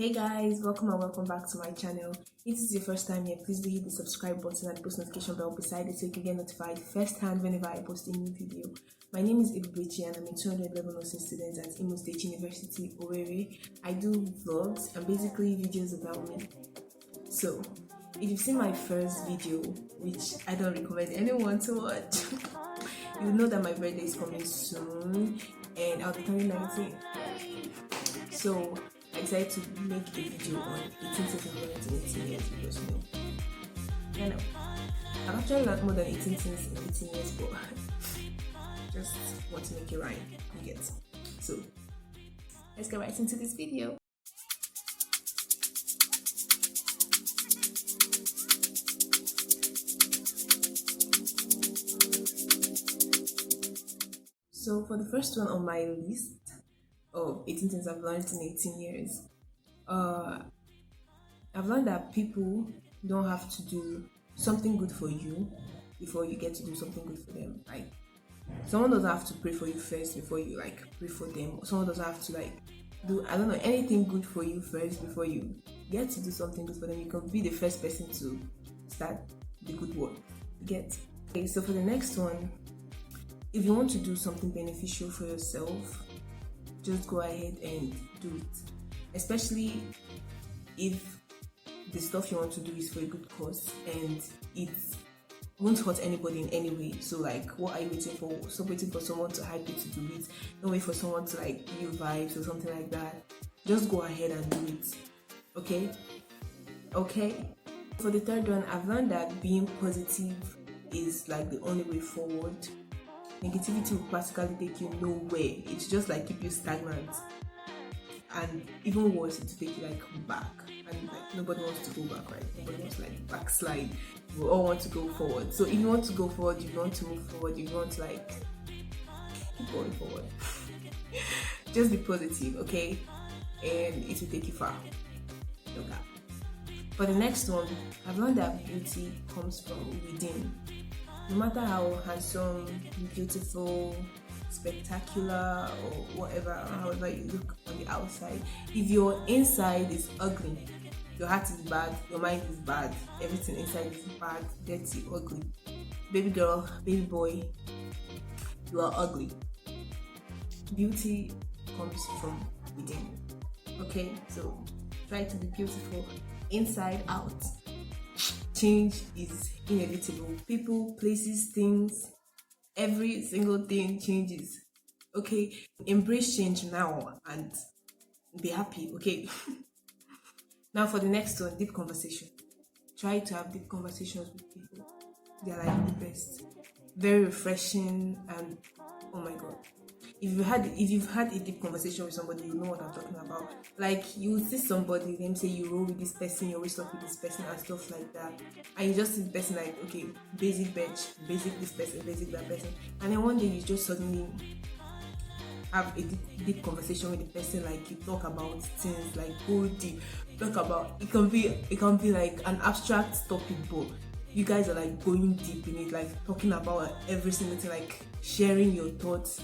Hey guys, welcome and welcome back to my channel. If this is your first time here, please do hit the subscribe button and the post notification bell beside it so you can get notified first hand whenever I post a new video. My name is Ebubechi and I'm a 200 level nursing student at IMSUTH University, Owerri. I do vlogs and basically videos about me. So, if you've seen my first video, which I don't recommend anyone to watch, you know that my birthday is coming soon and I'll be turning 19. So, I decided to make a video on 18 things I've learned in 18 years because I've actually learned more than 18 things in 18 years, but just want to make it right, you get. So let's get right into this video. So for the first one on my list of 18 things I've learned in 18 years, I've learned that people don't have to do something good for you before you get to do something good for them. Like, someone doesn't have to pray for you first before you pray for them. Someone doesn't have to do anything good for you first before you get to do something good for them. You can be the first person to start the good work. Okay, so for the next one, if you want to do something beneficial for yourself, just go ahead and do it, especially if the stuff you want to do is for a good cause and it won't hurt anybody in any way. So what are you waiting for? Stop waiting for someone to hype you to do it. Don't wait for someone to give you vibes or something like that. Just go ahead and do it. Okay, for the third one, I've learned that being positive is the only way forward. Negativity will practically take you nowhere. It's just keep you stagnant, and even worse, it will take you back, and nobody wants to go back, right? Nobody wants to backslide. We all want to go forward. So if you want to go forward, if you want to move forward, if you want to keep going forward, just be positive, okay? And it will take you far. Okay. For the next one, I've learned that beauty comes from within. No matter how handsome, beautiful, spectacular, or whatever, however you look on the outside, if your inside is ugly, your heart is bad, your mind is bad, everything inside is bad, dirty, ugly. Baby girl, baby boy, you are ugly. Beauty comes from within. Okay, so try to be beautiful inside out. Change is inevitable. People, places, things, every single thing changes. Okay, embrace change now and be happy. Okay. Now for the next one, deep conversation. Try to have deep conversations with people. They are the best. Very refreshing, and oh my god. If you've had a deep conversation with somebody, you know what I'm talking about. You will see somebody, them say you roll with this person, you always talk with this person and stuff like that. And you just see the person okay, basic Bech, basic this person, basic that person. And then one day you just suddenly have a deep conversation with the person, you talk about things, go deep. Talk about, it can be an abstract topic, but you guys are going deep in it, talking about every single thing, sharing your thoughts,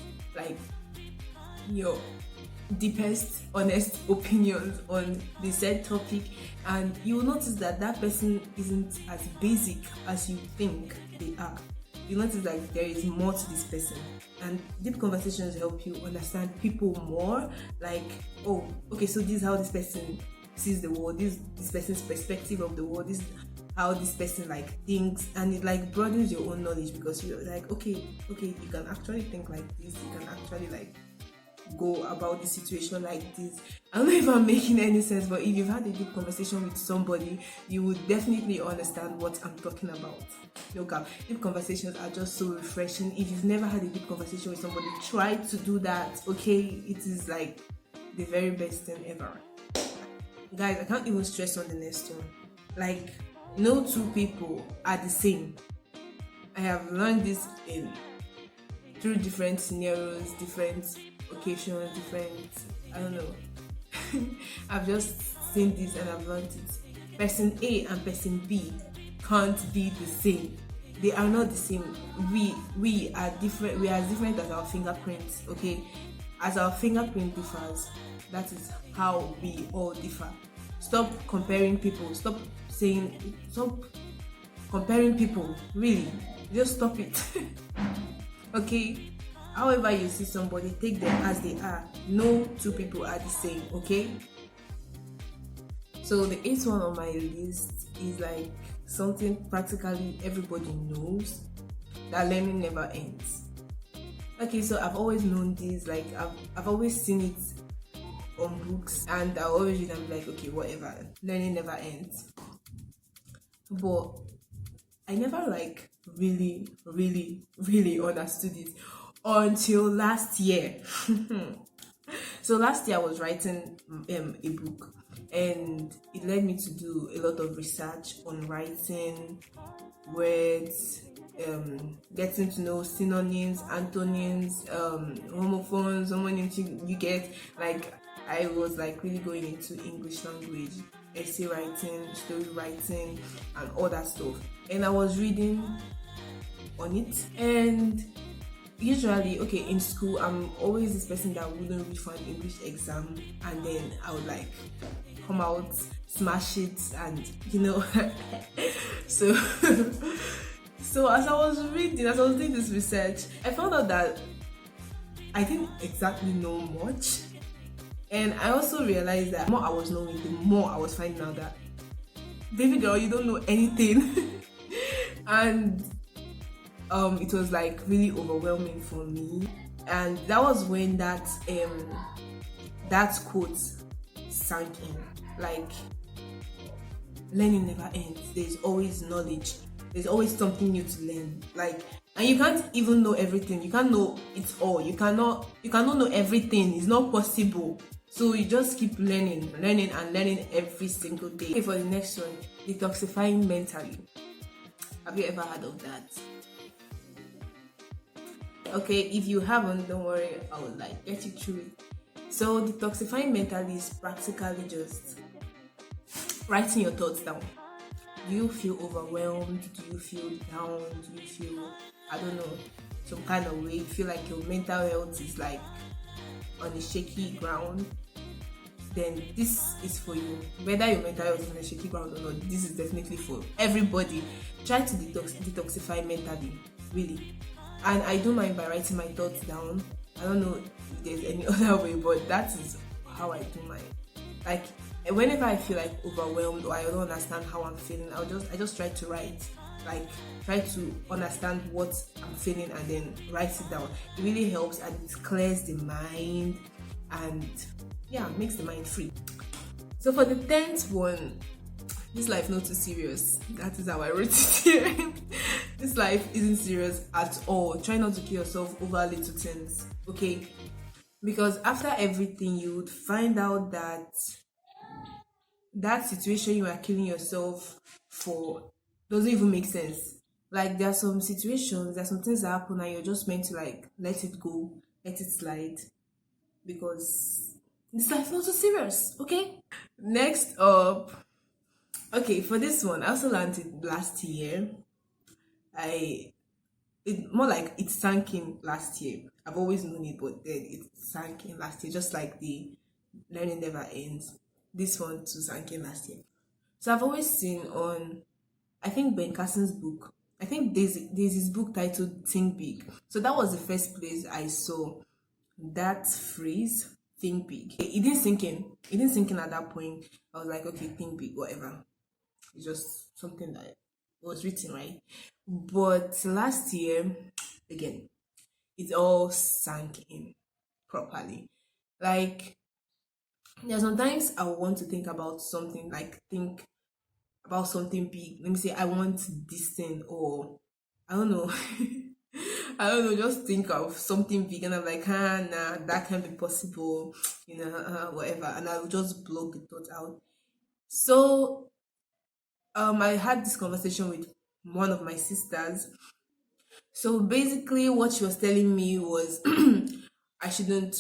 your deepest, honest opinions on the said topic, and you will notice that person isn't as basic as you think they are. You notice there is more to this person, and deep conversations help you understand people more. Oh, okay, so this is how this person sees the world, this person's perspective of the world, this is how this person thinks, and it broadens your own knowledge, because you're okay, you can actually think like this, you can actually go about the situation like this. I don't know if I'm making any sense, but if you've had a deep conversation with somebody, you would definitely understand what I'm talking about. Okay, deep conversations are just so refreshing. If you've never had a deep conversation with somebody, try to do that. Okay, it is the very best thing ever. Guys, I can't even stress on the next one. No two people are the same. I have learned this through different scenarios, different occasions, I don't know. I've just seen this and I've learned it. Person A and person B can't be the same. They are not the same. We are different. We are as different as our fingerprints. Okay, as our fingerprint differs, that is how we all differ. Stop comparing people. Stop comparing people. Really, just stop it. Okay? However you see somebody, take them as they are. No two people are the same, okay? So the eighth one on my list is like something practically everybody knows, that learning never ends. Okay, so I've always known this, like I've always seen it on books, and I always read and be like, okay, whatever, learning never ends. But I never like really understood it until last year. So last year I was writing a book, and it led me to do a lot of research on writing words, getting to know synonyms, antonyms, homonyms you get. Like I was like really going into English language, essay writing, story writing, and all that stuff. And I was reading on it, and usually, okay, in school, I'm always this person that wouldn't read for an English exam, and then I would like come out, smash it, and so so as I was doing this research, I found out that I didn't exactly know much. And I also realized that the more I was knowing, the more I was finding out that, baby girl, you don't know anything. And it was like really overwhelming for me. And that was when that quote sank in. Like, learning never ends. There's always knowledge. There's always something new to learn. Like, and you can't even know everything. You can't know it all. You cannot know everything. It's not possible. So you just keep learning every single day. Okay, for the next one, detoxifying mentally. Have you ever heard of that? Okay, if you haven't, don't worry, I will like get you through it. So detoxifying mentally is practically just writing your thoughts down. Do you feel overwhelmed? Do you feel down? Do you feel, I don't know, some kind of way? You feel like your mental health is like on a shaky ground? Then this is for you. Whether your mental health is on a shaky ground or not, this is definitely for everybody. Try to detoxify mentally, really. And I do mine by writing my thoughts down. I don't know if there's any other way, but that is how I do mine. Like, whenever I feel like overwhelmed or I don't understand how I'm feeling, I just try to write. Like, try to understand what I'm feeling and then write it down. It really helps, and it clears the mind, and yeah, makes the mind free. So for the 10th one, this life not too serious. That is how I wrote it here. This life isn't serious at all. Try not to kill yourself over little things, okay? Because after everything, you would find out that that situation you are killing yourself for doesn't even make sense. Like, there are some situations, there are some things that happen and you're just meant to like let it go, let it slide, because this life is not so serious, okay? Next up, okay, for this one, I also learned it last year. More like it sank in last year. I've always known it, but then it sank in last year, just like the learning never ends. This one too sank in last year. So I've always seen on, I think Ben Carson's book, I think there's his book titled Think Big. So that was the first place I saw that phrase, think big. It didn't sink in. It didn't sink in at that point. I was like, okay, think big, whatever. It's just something that was written, right? But last year, again, it all sank in properly. Like, there are sometimes I want to think about something, like think about something big. Let me say, I want this thing, or I don't know. I don't know, just think of something big, and I'm like, nah, that can't be possible, whatever. And I will just block the thought out. So, I had this conversation with one of my sisters. So basically, what she was telling me was, I shouldn't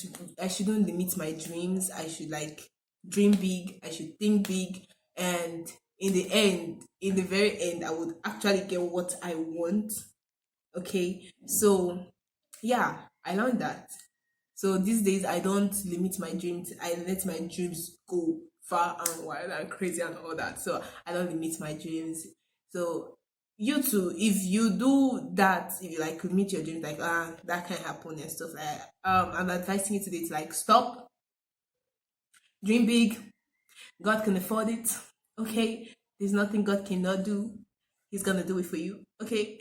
limit my dreams. I should like dream big. I should think big, and in the very end, I would actually get what I want. Okay, so yeah, I learned that. So these days I don't limit my dreams. I let my dreams go far and wide and crazy and all that. So I don't limit my dreams. So you too, if you do that, if you like limit your dreams, like that can happen and stuff like that, I'm advising you today to like stop, dream big. God can afford it. Okay. There's nothing God cannot do. He's gonna do it for you. Okay.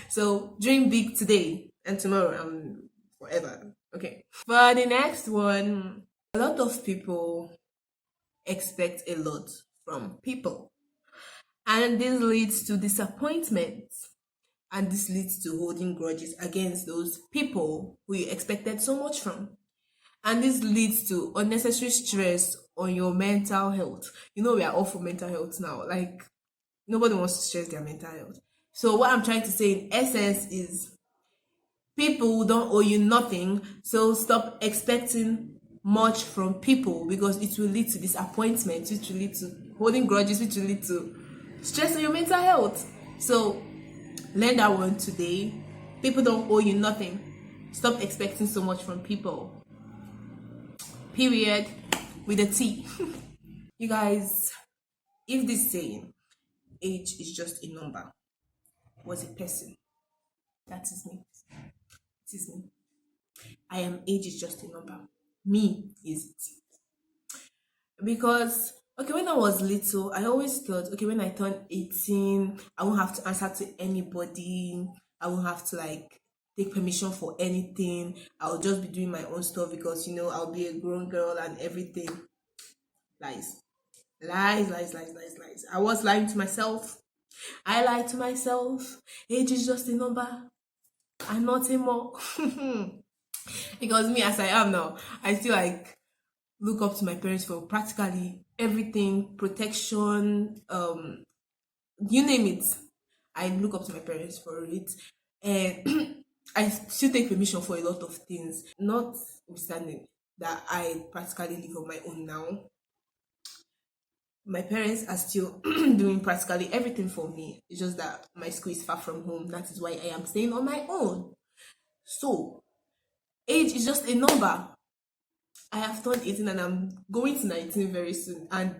So dream big today and tomorrow and forever. Okay. For the next one, a lot of people expect a lot from people. And this leads to disappointment. And this leads to holding grudges against those people who you expected so much from. And this leads to unnecessary stress on your mental health. You know, we are all for mental health now. Like, nobody wants to stress their mental health. So, what I'm trying to say in essence is people don't owe you nothing. So, stop expecting much from people because it will lead to disappointment, which will lead to holding grudges, which will lead to stress on your mental health. So, learn that one today. People don't owe you nothing. Stop expecting so much from people. Period. With a T. You guys, if this saying, age is just a number, was a person, that is me. It is me. I am age is just a number. Me is it. Because, okay, when I was little, I always thought, okay, when I turn 18, I won't have to answer to anybody. I won't have to like take permission for anything. I'll just be doing my own stuff because I'll be a grown girl and everything. Lies. Lies. I was lying to myself. I lied to myself. Age is just a number. I'm not more. Because me as I am now, I still like look up to my parents for practically everything, protection, you name it. I look up to my parents for it. And I still take permission for a lot of things. Notwithstanding that I practically live on my own now, my parents are still doing practically everything for me. It's just that my school is far from home. That is why I am staying on my own. So, age is just a number. I have turned 18 and I'm going to 19 very soon. And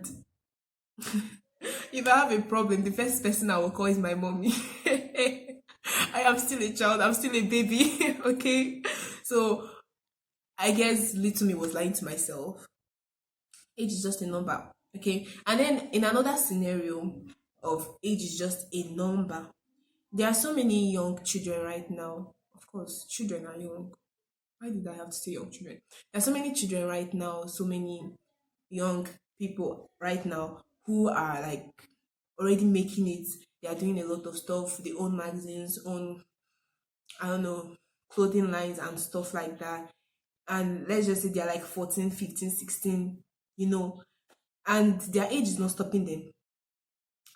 if I have a problem, the first person I will call is my mommy. I am still a child. I'm still a baby. Okay? So, I guess little me was lying to myself. Age is just a number. Okay, and then in another scenario of age is just a number, there are so many young children right now. Of course, children are young. Why did I have to say young children? There are so many children right now, so many young people right now who are like already making it. They are doing a lot of stuff. They own magazines, own, I don't know, clothing lines and stuff like that. And let's just say they're like 14, 15, 16, and their age is not stopping them.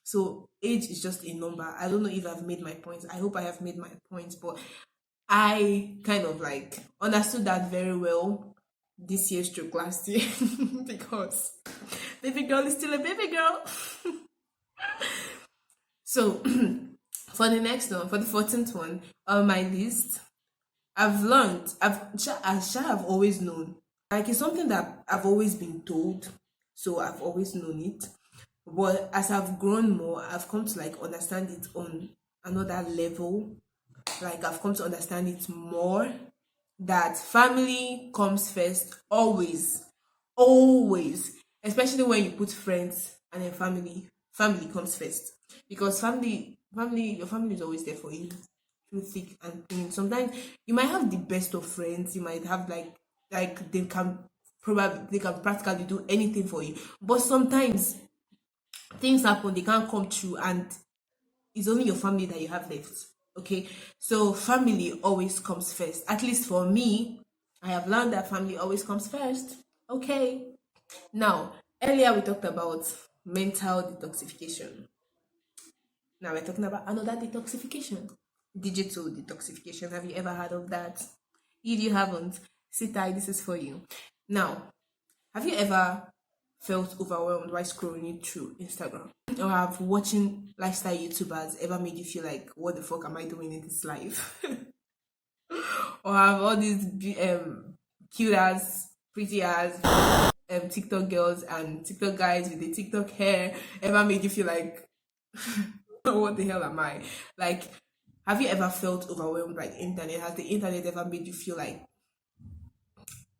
So age is just a number. I don't know if I've made my point. I hope I have made my point, but I kind of like understood that very well this year stroke last year because baby girl is still a baby girl. So for the next one, for the 14th one on my list, I shall have always known. Like it's something that I've always been told, so I've always known it. But as I've grown more, I've come to like understand it on another level. Like I've come to understand it more that family comes first, always, always. Especially when you put friends and then family comes first because your family is always there for you through thick and thin. Sometimes you might have the best of friends. You might have like they can practically do anything for you. But sometimes things happen, they can't come true, and it's only your family that you have left. Okay, so family always comes first. At least for me, I have learned that family always comes first. Okay, now earlier we talked about mental detoxification. Now we're talking about another detoxification, digital detoxification. Have you ever heard of that? If you haven't, sit tight, this is for you. Now, have you ever felt overwhelmed while scrolling through Instagram? Or have watching lifestyle YouTubers ever made you feel like, what the fuck am I doing in this life? or have all these cute as, pretty as TikTok girls and TikTok guys with the TikTok hair ever made you feel like, what the hell am I? Like, have you ever felt overwhelmed by the internet? Has the internet ever made you feel like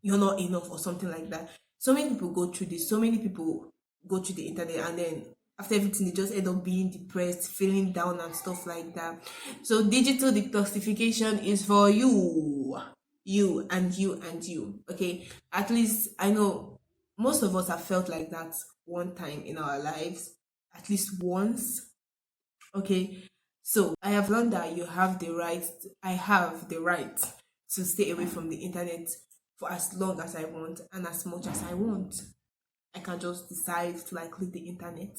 you're not enough or something like that? So many people go through this. So many people go through the internet, and then after everything, they just end up being depressed, feeling down, and stuff like that. So digital detoxification is for you and you and you. Okay, at least I know most of us have felt like that one time in our lives, at least once. Okay, so I have learned that you have the right, I have the right to stay away from the internet for as long as I want and as much as I want. I can just decide to like leave the internet.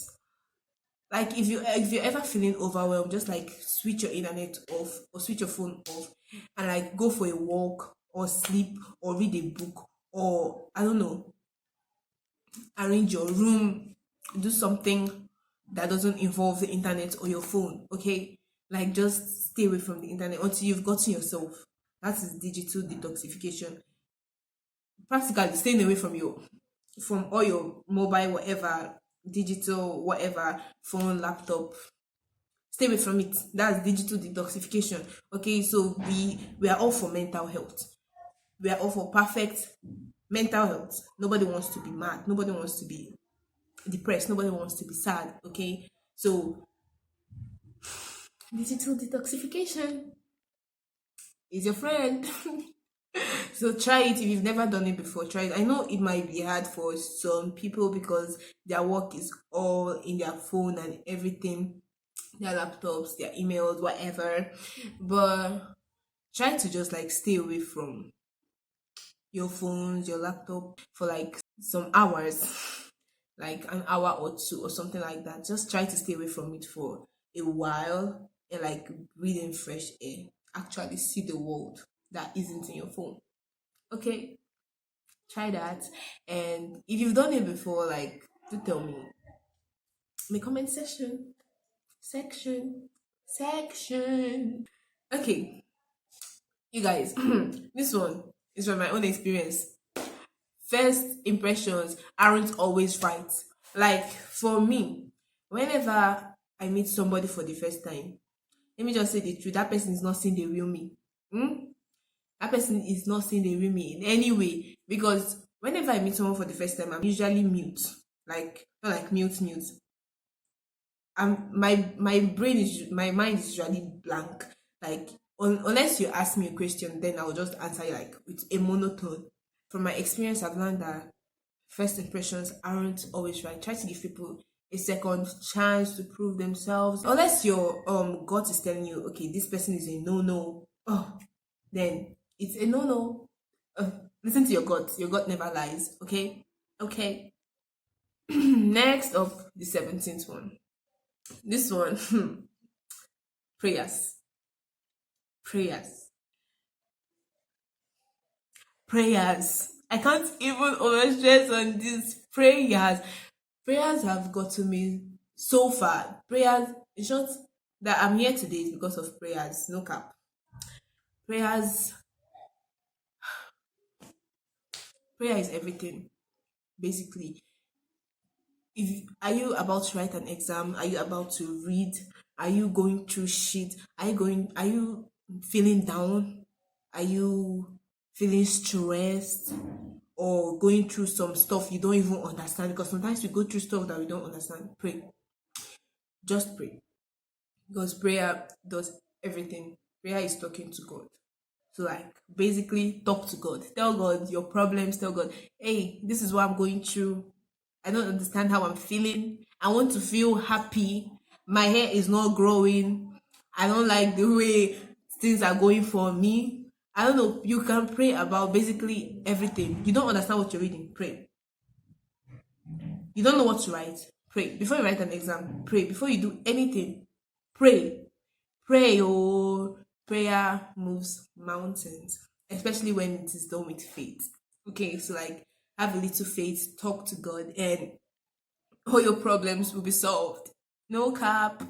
Like if you're ever feeling overwhelmed, just like switch your internet off or switch your phone off and like go for a walk or sleep or read a book, or I don't know, arrange your room, do something that doesn't involve the internet or your phone. Okay, like just stay away from the internet until you've gotten yourself. That is digital detoxification. Practically staying away from your, from all your mobile, whatever, digital, whatever, phone, laptop. Stay away from it. That's digital detoxification. Okay, so we are all for mental health. We are all for perfect mental health. Nobody wants to be mad. Nobody wants to be depressed. Nobody wants to be sad. Okay, so digital detoxification is your friend. So try it if you've never done it before. Try it. I know it might be hard for some people because their work is all in their phone and everything, their laptops, their emails, whatever. But try to just like stay away from your phones, your laptop for like some hours, like an hour or two or something like that. Just try to stay away from it for a while and like breathe in fresh air. Actually see the world that isn't in your phone. Okay, try that. And if you've done it before, like do tell me in the comment section. Okay, you guys, this one is from my own experience. First impressions aren't always right. Like for me, whenever I meet somebody for the first time, let me just say the truth, that person is not seeing the real me. Hmm? That person is not seeing the real me in any way, because whenever I meet someone for the first time, I'm usually mute. Like not like mute. My brain is, my mind is usually blank. Like unless you ask me a question, then I'll just answer you like with a monotone. From my experience, I've learned that first impressions aren't always right. Try to give people a second chance to prove themselves. Unless your gut is telling you, okay, this person is a no, oh, then it's a no. Uh, Listen to your gut. Your gut never lies. Okay, okay. Next up, the 17th one. This one, prayers, prayers, prayers. I can't even overstress on these prayers. Prayers have gotten me so far. Prayers, in short, that I'm here today is because of prayers. No cap. Prayers, prayer is everything. Basically, if are you about to write an exam, are you about to read, are you going through shit, are you feeling down, are you feeling stressed, or going through some stuff you don't even understand, because sometimes we go through stuff that we don't understand. Pray, just pray, because prayer does everything. Prayer is talking to God. So like basically talk to God. Tell God your problems. Tell God, hey, this is what I'm going through. I don't understand how I'm feeling. I want to feel happy. My hair is not growing. I don't like the way things are going for me. I don't know. You can pray about basically everything. You don't understand what you're reading. Pray. You don't know what to write. Pray. Before you write an exam, pray. Before you do anything, pray. Pray. Oh, prayer moves mountains, especially when it is done with faith. Okay, so like have a little faith, talk to God, and all your problems will be solved. No cap.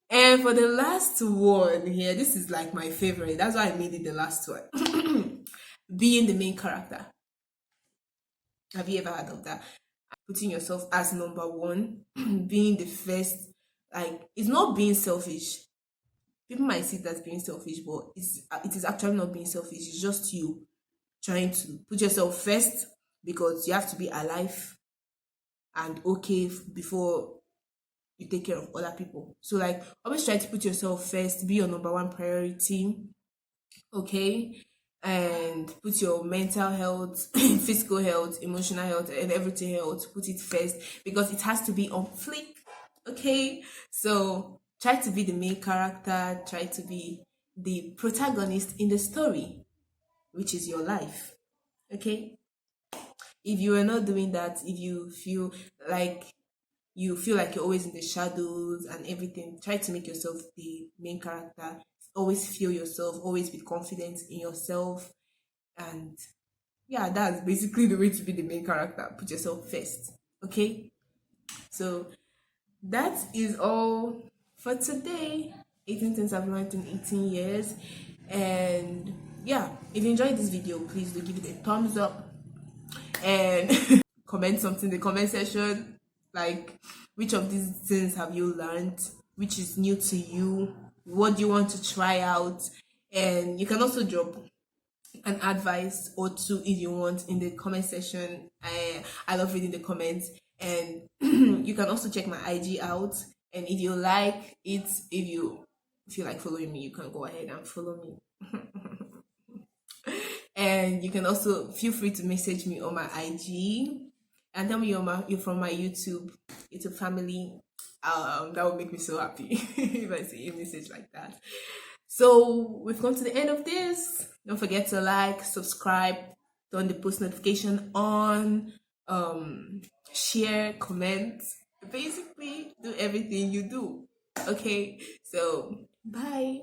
And for the last one here, this is like my favorite. That's why I made it the last one. Being the main character. Have you ever heard of that? Putting yourself as number one, being the first. Like, it's not being selfish. People might see that as being selfish, but it is actually not being selfish. It's just you trying to put yourself first because you have to be alive and okay before you take care of other people. So like always try to put yourself first, be your number one priority, okay? And put your mental health, physical health, emotional health, and everything else, put it first because it has to be on fleek, okay? So try to be the main character, try to be the protagonist in the story, which is your life, okay? If you are not doing that, if you feel like you're always in the shadows and everything, try to make yourself the main character. Always feel yourself, always be confident in yourself. And yeah, that's basically the way to be the main character. Put yourself first. Okay? So that is all for today. 18 things I've learned in 18 years. And yeah, if you enjoyed this video, please do give it a thumbs up and comment something in the comment section, like which of these things have you learned, which is new to you, what do you want to try out. And you can also drop an advice or two if you want in the comment section. I love reading the comments. And you can also check my IG out, and if you like it, if you feel like following me, you can go ahead and follow me. And you can also feel free to message me on my IG and tell me you're from my YouTube family. That would make me so happy if I see a message like that. So we've come to the end of this. Don't forget to like, subscribe, turn the post notification on, share, comment. Basically, do everything you do. Okay, so bye.